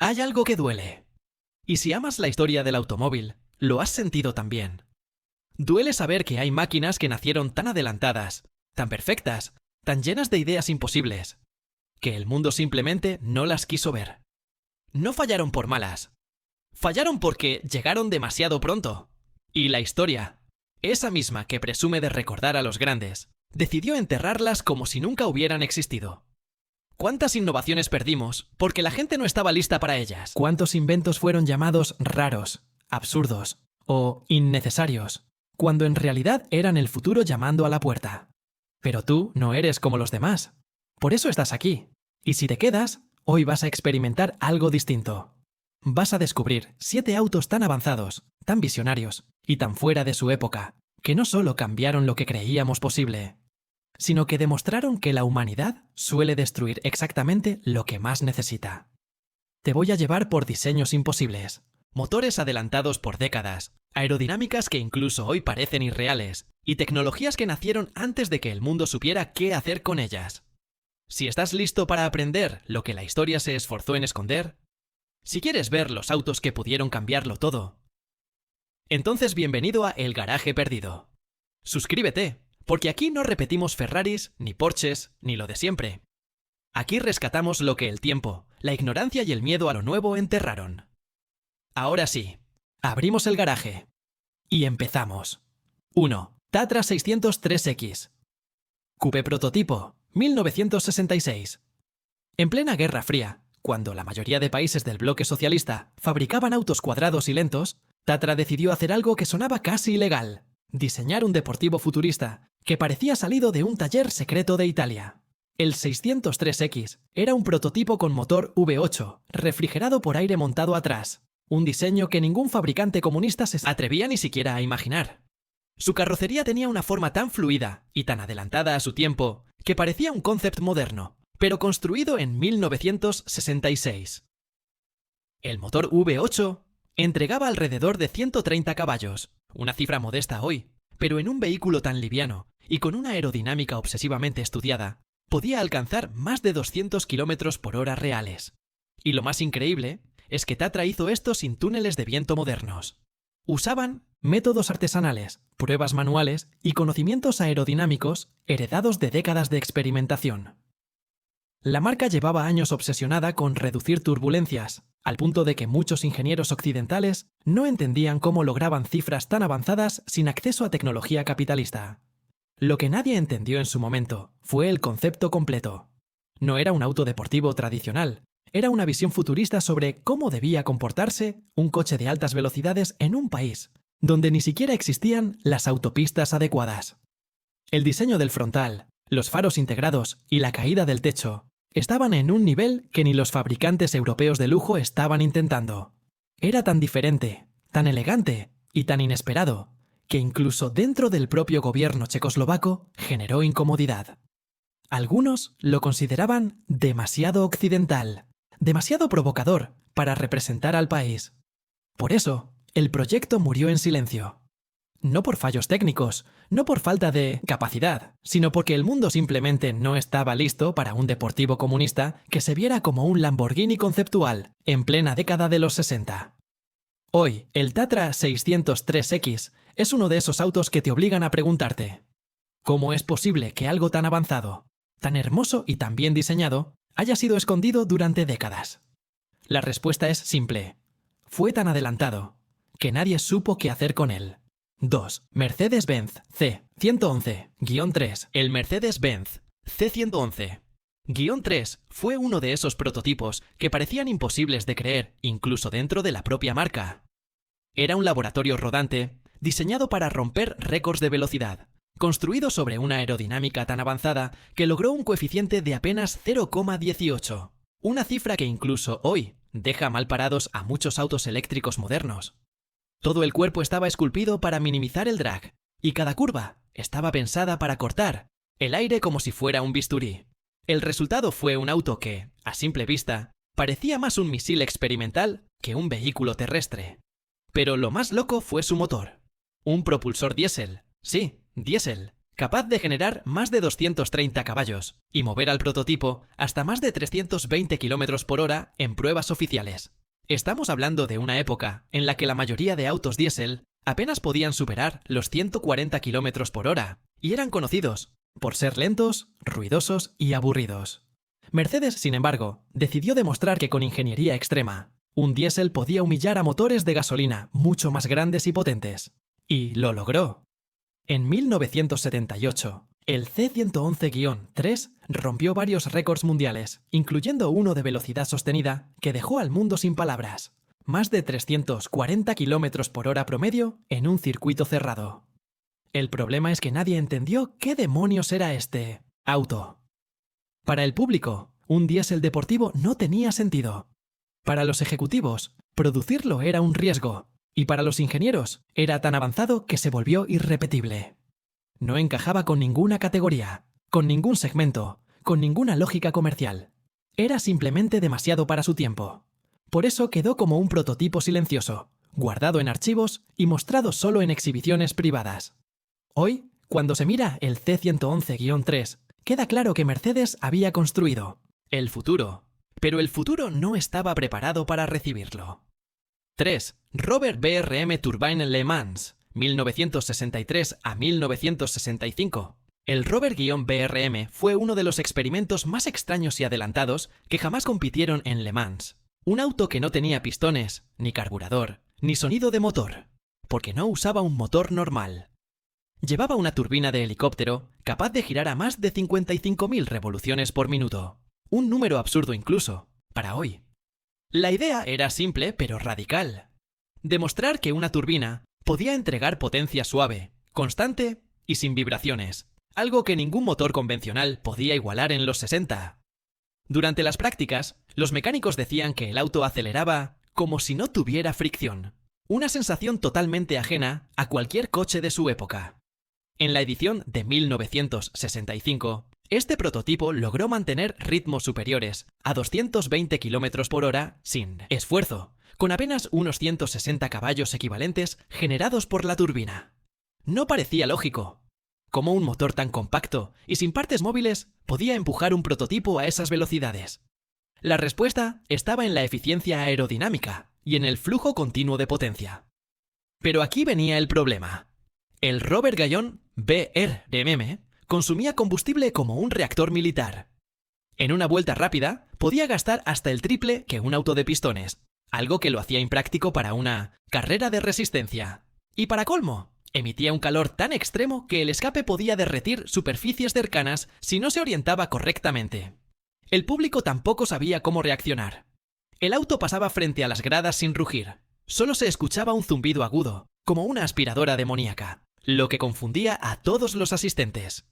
Hay algo que duele. Y si amas la historia del automóvil, lo has sentido también. Duele saber que hay máquinas que nacieron tan adelantadas, tan perfectas, tan llenas de ideas imposibles, que el mundo simplemente no las quiso ver. No fallaron por malas. Fallaron porque llegaron demasiado pronto. Y la historia, esa misma que presume de recordar a los grandes, decidió enterrarlas como si nunca hubieran existido. ¿Cuántas innovaciones perdimos porque la gente no estaba lista para ellas? ¿Cuántos inventos fueron llamados raros, absurdos o innecesarios, cuando en realidad eran el futuro llamando a la puerta? Pero tú no eres como los demás. Por eso estás aquí. Y si te quedas, hoy vas a experimentar algo distinto. Vas a descubrir 7 autos tan avanzados, tan visionarios y tan fuera de su época, que no solo cambiaron lo que creíamos posible, sino que demostraron que la humanidad suele destruir exactamente lo que más necesita. Te voy a llevar por diseños imposibles, motores adelantados por décadas, aerodinámicas que incluso hoy parecen irreales, y tecnologías que nacieron antes de que el mundo supiera qué hacer con ellas. Si estás listo para aprender lo que la historia se esforzó en esconder, si quieres ver los autos que pudieron cambiarlo todo, entonces bienvenido a El Garaje Perdido. Suscríbete, porque aquí no repetimos Ferraris, ni Porsches, ni lo de siempre. Aquí rescatamos lo que el tiempo, la ignorancia y el miedo a lo nuevo enterraron. Ahora sí, abrimos el garaje. Y empezamos. 1. Tatra 603X. Coupé prototipo, 1966. En plena Guerra Fría, cuando la mayoría de países del bloque socialista fabricaban autos cuadrados y lentos, Tatra decidió hacer algo que sonaba casi ilegal: diseñar un deportivo futurista que parecía salido de un taller secreto de Italia. El 603X era un prototipo con motor V8, refrigerado por aire montado atrás, un diseño que ningún fabricante comunista se atrevía ni siquiera a imaginar. Su carrocería tenía una forma tan fluida y tan adelantada a su tiempo que parecía un concept moderno, pero construido en 1966. El motor V8 entregaba alrededor de 130 caballos, una cifra modesta hoy, pero en un vehículo tan liviano y con una aerodinámica obsesivamente estudiada, podía alcanzar más de 200 km por hora reales. Y lo más increíble es que Tatra hizo esto sin túneles de viento modernos. Usaban métodos artesanales, pruebas manuales y conocimientos aerodinámicos heredados de décadas de experimentación. La marca llevaba años obsesionada con reducir turbulencias, al punto de que muchos ingenieros occidentales no entendían cómo lograban cifras tan avanzadas sin acceso a tecnología capitalista. Lo que nadie entendió en su momento fue el concepto completo. No era un auto deportivo tradicional, era una visión futurista sobre cómo debía comportarse un coche de altas velocidades en un país donde ni siquiera existían las autopistas adecuadas. El diseño del frontal, los faros integrados y la caída del techo estaban en un nivel que ni los fabricantes europeos de lujo estaban intentando. Era tan diferente, tan elegante y tan inesperado, que incluso dentro del propio gobierno checoslovaco generó incomodidad. Algunos lo consideraban demasiado occidental, demasiado provocador para representar al país. Por eso, el proyecto murió en silencio. No por fallos técnicos, no por falta de capacidad, sino porque el mundo simplemente no estaba listo para un deportivo comunista que se viera como un Lamborghini conceptual en plena década de los 60. Hoy, el Tatra 603X es uno de esos autos que te obligan a preguntarte: ¿cómo es posible que algo tan avanzado, tan hermoso y tan bien diseñado haya sido escondido durante décadas? La respuesta es simple: fue tan adelantado que nadie supo qué hacer con él. 2. Mercedes-Benz C-111-3. El Mercedes-Benz C-111-3 fue uno de esos prototipos que parecían imposibles de creer incluso dentro de la propia marca. Era un laboratorio rodante diseñado para romper récords de velocidad, construido sobre una aerodinámica tan avanzada que logró un coeficiente de apenas 0,18, una cifra que incluso hoy deja mal parados a muchos autos eléctricos modernos. Todo el cuerpo estaba esculpido para minimizar el drag, y cada curva estaba pensada para cortar el aire como si fuera un bisturí. El resultado fue un auto que, a simple vista, parecía más un misil experimental que un vehículo terrestre. Pero lo más loco fue su motor. Un propulsor diésel, sí, diésel, capaz de generar más de 230 caballos y mover al prototipo hasta más de 320 km por hora en pruebas oficiales. Estamos hablando de una época en la que la mayoría de autos diésel apenas podían superar los 140 km por hora y eran conocidos por ser lentos, ruidosos y aburridos. Mercedes, sin embargo, decidió demostrar que con ingeniería extrema, un diésel podía humillar a motores de gasolina mucho más grandes y potentes. Y lo logró. En 1978, el C111-3 rompió varios récords mundiales, incluyendo uno de velocidad sostenida que dejó al mundo sin palabras. Más de 340 km por hora promedio en un circuito cerrado. El problema es que nadie entendió qué demonios era este auto. Para el público, un diésel deportivo no tenía sentido. Para los ejecutivos, producirlo era un riesgo. Y para los ingenieros, era tan avanzado que se volvió irrepetible. No encajaba con ninguna categoría, con ningún segmento, con ninguna lógica comercial. Era simplemente demasiado para su tiempo. Por eso quedó como un prototipo silencioso, guardado en archivos y mostrado solo en exhibiciones privadas. Hoy, cuando se mira el C111-3, queda claro que Mercedes había construido el futuro, pero el futuro no estaba preparado para recibirlo. 3. Rover BRM Turbine Le Mans, 1963 a 1965. El Rover-BRM fue uno de los experimentos más extraños y adelantados que jamás compitieron en Le Mans. Un auto que no tenía pistones, ni carburador, ni sonido de motor, porque no usaba un motor normal. Llevaba una turbina de helicóptero capaz de girar a más de 55.000 revoluciones por minuto. Un número absurdo incluso, para hoy. La idea era simple pero radical. Demostrar que una turbina podía entregar potencia suave, constante y sin vibraciones, algo que ningún motor convencional podía igualar en los 60. Durante las prácticas, los mecánicos decían que el auto aceleraba como si no tuviera fricción, una sensación totalmente ajena a cualquier coche de su época. En la edición de 1965, este prototipo logró mantener ritmos superiores a 220 km por hora sin esfuerzo, con apenas unos 160 caballos equivalentes generados por la turbina. No parecía lógico. ¿Cómo un motor tan compacto y sin partes móviles podía empujar un prototipo a esas velocidades? La respuesta estaba en la eficiencia aerodinámica y en el flujo continuo de potencia. Pero aquí venía el problema. El Rover-BRM consumía combustible como un reactor militar. En una vuelta rápida, podía gastar hasta el triple que un auto de pistones, algo que lo hacía impráctico para una carrera de resistencia. Y para colmo, emitía un calor tan extremo que el escape podía derretir superficies cercanas si no se orientaba correctamente. El público tampoco sabía cómo reaccionar. El auto pasaba frente a las gradas sin rugir. Solo se escuchaba un zumbido agudo, como una aspiradora demoníaca, lo que confundía a todos los asistentes.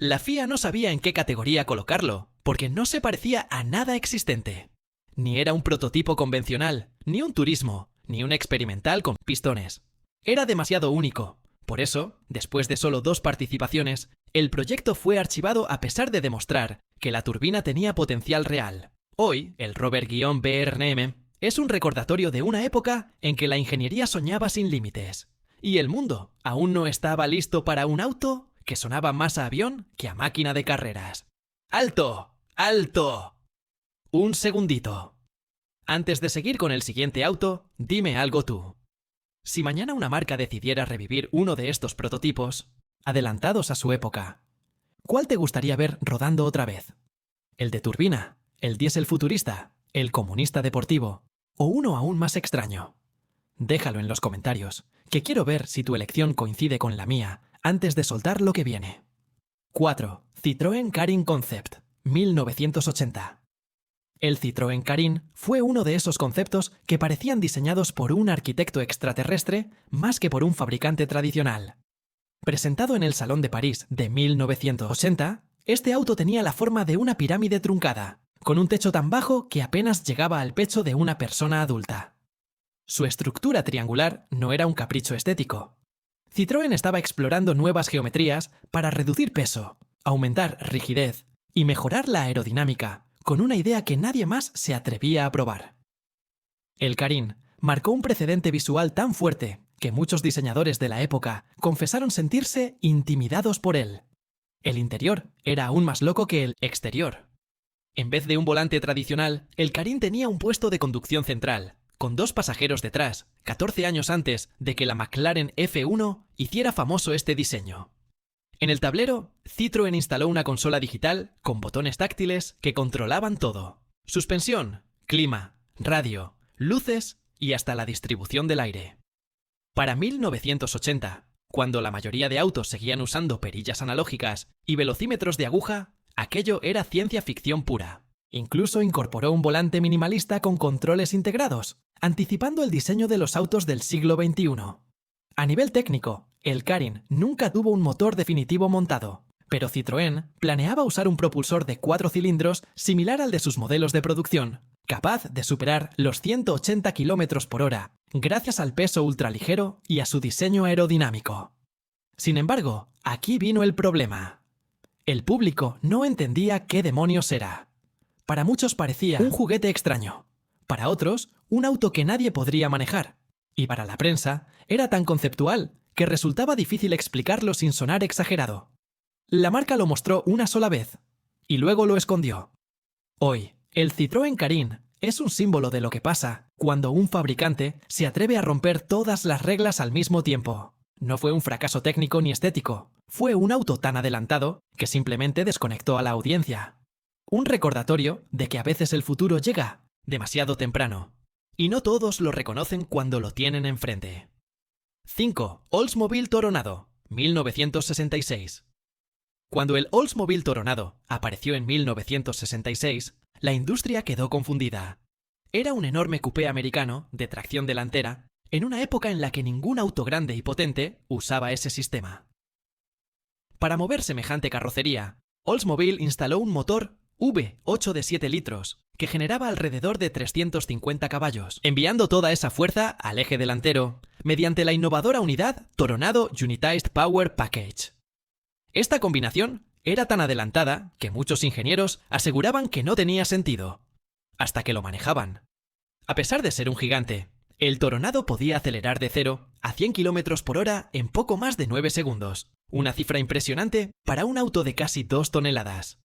La FIA no sabía en qué categoría colocarlo, porque no se parecía a nada existente. Ni era un prototipo convencional, ni un turismo, ni un experimental con pistones. Era demasiado único. Por eso, después de solo 2 participaciones, el proyecto fue archivado a pesar de demostrar que la turbina tenía potencial real. Hoy, el Rover-BRM es un recordatorio de una época en que la ingeniería soñaba sin límites. Y el mundo aún no estaba listo para un auto que sonaba más a avión que a máquina de carreras. ¡Alto! ¡Alto! Un segundito. Antes de seguir con el siguiente auto, dime algo tú. Si mañana una marca decidiera revivir uno de estos prototipos, adelantados a su época, ¿cuál te gustaría ver rodando otra vez? ¿El de turbina? ¿El diésel futurista? ¿El comunista deportivo? ¿O uno aún más extraño? Déjalo en los comentarios, que quiero ver si tu elección coincide con la mía antes de soltar lo que viene. 4. Citroën Carine Concept, 1980. El Citroën Carine fue uno de esos conceptos que parecían diseñados por un arquitecto extraterrestre más que por un fabricante tradicional. Presentado en el Salón de París de 1980, este auto tenía la forma de una pirámide truncada, con un techo tan bajo que apenas llegaba al pecho de una persona adulta. Su estructura triangular no era un capricho estético. Citroën estaba explorando nuevas geometrías para reducir peso, aumentar rigidez y mejorar la aerodinámica, con una idea que nadie más se atrevía a probar. El Carine marcó un precedente visual tan fuerte que muchos diseñadores de la época confesaron sentirse intimidados por él. El interior era aún más loco que el exterior. En vez de un volante tradicional, el Carin tenía un puesto de conducción central, con 2 pasajeros detrás, 14 años antes de que la McLaren F1 hiciera famoso este diseño. En el tablero, Citroën instaló una consola digital con botones táctiles que controlaban todo: suspensión, clima, radio, luces y hasta la distribución del aire. Para 1980, cuando la mayoría de autos seguían usando perillas analógicas y velocímetros de aguja, aquello era ciencia ficción pura. Incluso incorporó un volante minimalista con controles integrados, anticipando el diseño de los autos del siglo XXI. A nivel técnico, el Carin nunca tuvo un motor definitivo montado, pero Citroën planeaba usar un propulsor de 4 cilindros similar al de sus modelos de producción, capaz de superar los 180 km por hora, gracias al peso ultraligero y a su diseño aerodinámico. Sin embargo, aquí vino el problema. El público no entendía qué demonios era. Para muchos parecía un juguete extraño, para otros, un auto que nadie podría manejar, y para la prensa era tan conceptual que resultaba difícil explicarlo sin sonar exagerado. La marca lo mostró una sola vez, y luego lo escondió. Hoy, el Citroën Carin es un símbolo de lo que pasa cuando un fabricante se atreve a romper todas las reglas al mismo tiempo. No fue un fracaso técnico ni estético, fue un auto tan adelantado que simplemente desconectó a la audiencia. Un recordatorio de que a veces el futuro llega demasiado temprano, y no todos lo reconocen cuando lo tienen enfrente. 5. Oldsmobile Toronado, 1966. Cuando el Oldsmobile Toronado apareció en 1966, la industria quedó confundida. Era un enorme coupé americano de tracción delantera en una época en la que ningún auto grande y potente usaba ese sistema. Para mover semejante carrocería, Oldsmobile instaló un motor V8 de 7 litros, que generaba alrededor de 350 caballos, enviando toda esa fuerza al eje delantero mediante la innovadora unidad Toronado Unitized Power Package. Esta combinación era tan adelantada que muchos ingenieros aseguraban que no tenía sentido, hasta que lo manejaban. A pesar de ser un gigante, el Toronado podía acelerar de 0 a 100 km por hora en poco más de 9 segundos, una cifra impresionante para un auto de casi 2 toneladas.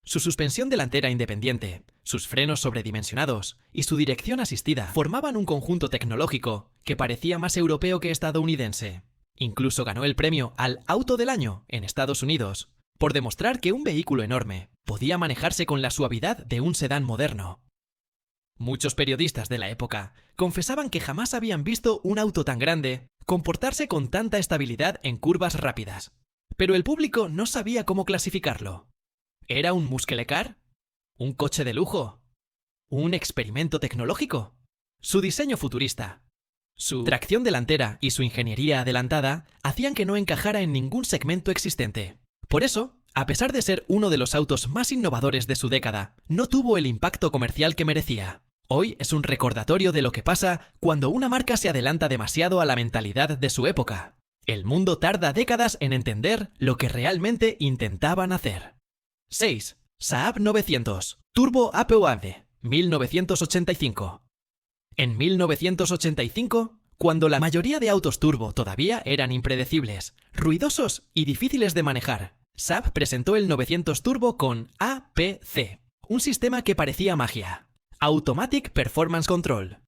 Su suspensión delantera independiente, sus frenos sobredimensionados y su dirección asistida formaban un conjunto tecnológico que parecía más europeo que estadounidense. Incluso ganó el premio al Auto del Año en Estados Unidos, por demostrar que un vehículo enorme podía manejarse con la suavidad de un sedán moderno. Muchos periodistas de la época confesaban que jamás habían visto un auto tan grande comportarse con tanta estabilidad en curvas rápidas, pero el público no sabía cómo clasificarlo. ¿Era un muscle car? ¿Un coche de lujo? ¿Un experimento tecnológico? Su diseño futurista, su tracción delantera y su ingeniería adelantada hacían que no encajara en ningún segmento existente. Por eso, a pesar de ser uno de los autos más innovadores de su década, no tuvo el impacto comercial que merecía. Hoy es un recordatorio de lo que pasa cuando una marca se adelanta demasiado a la mentalidad de su época. El mundo tarda décadas en entender lo que realmente intentaban hacer. 6. Saab 900 Turbo APUAD, 1985. En 1985, cuando la mayoría de autos turbo todavía eran impredecibles, ruidosos y difíciles de manejar, Saab presentó el 900 Turbo con APC, un sistema que parecía magia: Automatic Performance Control.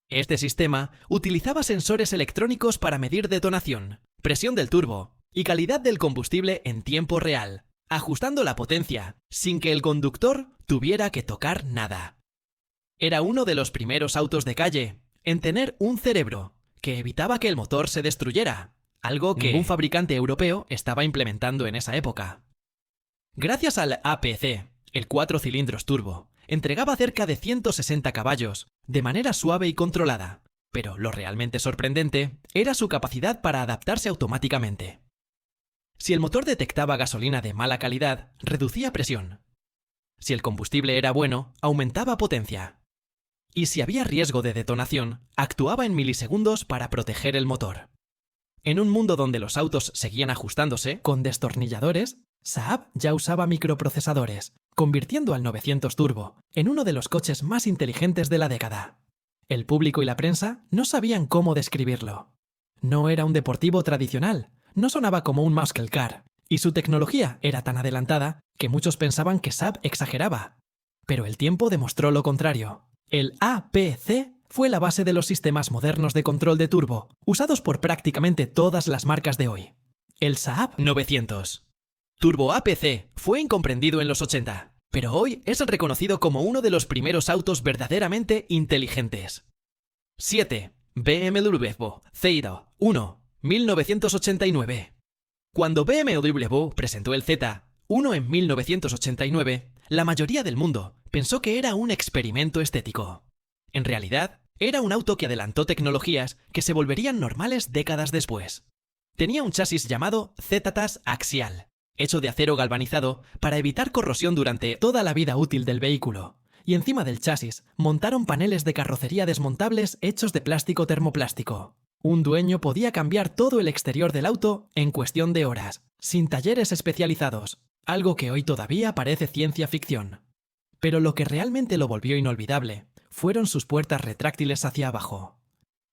Este sistema utilizaba sensores electrónicos para medir detonación, presión del turbo y calidad del combustible en tiempo real, ajustando la potencia sin que el conductor tuviera que tocar nada. Era uno de los primeros autos de calle en tener un cerebro que evitaba que el motor se destruyera, algo que ningún fabricante europeo estaba implementando en esa época. Gracias al APC, el 4 cilindros turbo entregaba cerca de 160 caballos de manera suave y controlada, pero lo realmente sorprendente era su capacidad para adaptarse automáticamente. Si el motor detectaba gasolina de mala calidad, reducía presión. Si el combustible era bueno, aumentaba potencia. Y si había riesgo de detonación, actuaba en milisegundos para proteger el motor. En un mundo donde los autos seguían ajustándose con destornilladores, Saab ya usaba microprocesadores, convirtiendo al 900 Turbo en uno de los coches más inteligentes de la década. El público y la prensa no sabían cómo describirlo. No era un deportivo tradicional, no sonaba como un muscle car, y su tecnología era tan adelantada que muchos pensaban que Saab exageraba. Pero el tiempo demostró lo contrario. El APC fue la base de los sistemas modernos de control de turbo, usados por prácticamente todas las marcas de hoy. El Saab 900. Turbo APC fue incomprendido en los 80, pero hoy es reconocido como uno de los primeros autos verdaderamente inteligentes. 7. BMW Z1, 1989. Cuando BMW presentó el Z1 en 1989, la mayoría del mundo pensó que era un experimento estético. En realidad, era un auto que adelantó tecnologías que se volverían normales décadas después. Tenía un chasis llamado Z-TAS axial, hecho de acero galvanizado para evitar corrosión durante toda la vida útil del vehículo, y encima del chasis montaron paneles de carrocería desmontables hechos de plástico termoplástico. Un dueño podía cambiar todo el exterior del auto en cuestión de horas, sin talleres especializados, algo que hoy todavía parece ciencia ficción. Pero lo que realmente lo volvió inolvidable fueron sus puertas retráctiles hacia abajo.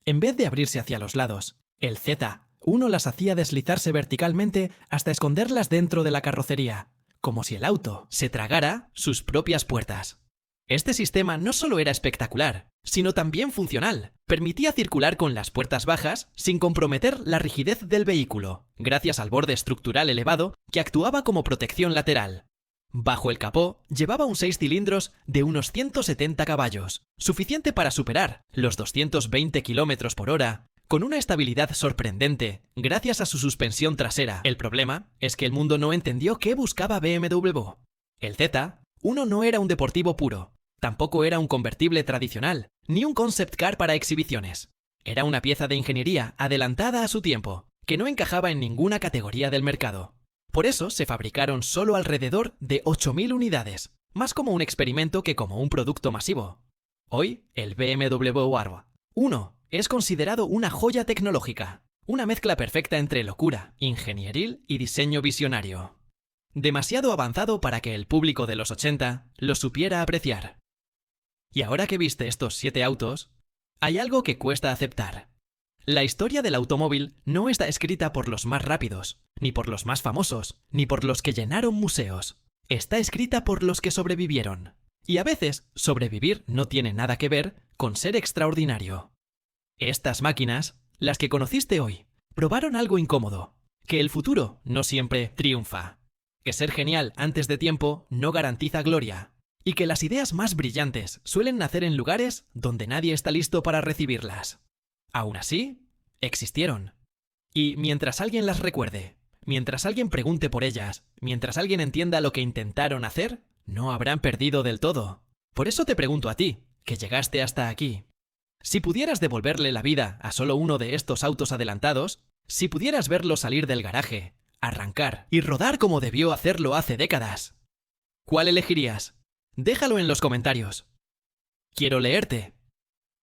En vez de abrirse hacia los lados, el Z1 las hacía deslizarse verticalmente hasta esconderlas dentro de la carrocería, como si el auto se tragara sus propias puertas. Este sistema no solo era espectacular, sino también funcional. Permitía circular con las puertas bajas sin comprometer la rigidez del vehículo, gracias al borde estructural elevado que actuaba como protección lateral. Bajo el capó llevaba un 6 cilindros de unos 170 caballos, suficiente para superar los 220 km por hora, con una estabilidad sorprendente gracias a su suspensión trasera. El problema es que el mundo no entendió qué buscaba BMW. El Z1 no era un deportivo puro, tampoco era un convertible tradicional, ni un concept car para exhibiciones. Era una pieza de ingeniería adelantada a su tiempo, que no encajaba en ninguna categoría del mercado. Por eso se fabricaron solo alrededor de 8.000 unidades, más como un experimento que como un producto masivo. Hoy, el BMW R1 es considerado una joya tecnológica, una mezcla perfecta entre locura, ingenieril y diseño visionario. Demasiado avanzado para que el público de los 80 lo supiera apreciar. Y ahora que viste estos 7 autos, hay algo que cuesta aceptar. La historia del automóvil no está escrita por los más rápidos, ni por los más famosos, ni por los que llenaron museos. Está escrita por los que sobrevivieron. Y a veces, sobrevivir no tiene nada que ver con ser extraordinario. Estas máquinas, las que conociste hoy, probaron algo incómodo, que el futuro no siempre triunfa, que ser genial antes de tiempo no garantiza gloria, y que las ideas más brillantes suelen nacer en lugares donde nadie está listo para recibirlas. Aún así, existieron. Y mientras alguien las recuerde, mientras alguien pregunte por ellas, mientras alguien entienda lo que intentaron hacer, no habrán perdido del todo. Por eso te pregunto a ti, que llegaste hasta aquí. Si pudieras devolverle la vida a solo uno de estos autos adelantados, si pudieras verlo salir del garaje, arrancar y rodar como debió hacerlo hace décadas, ¿cuál elegirías? Déjalo en los comentarios. Quiero leerte.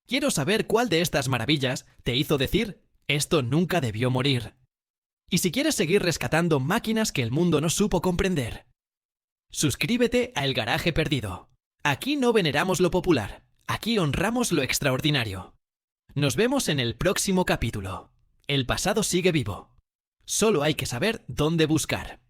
Quiero saber cuál de estas maravillas te hizo decir, esto nunca debió morir. Y si quieres seguir rescatando máquinas que el mundo no supo comprender, suscríbete a El Garaje Perdido. Aquí no veneramos lo popular, aquí honramos lo extraordinario. Nos vemos en el próximo capítulo. El pasado sigue vivo. Solo hay que saber dónde buscar.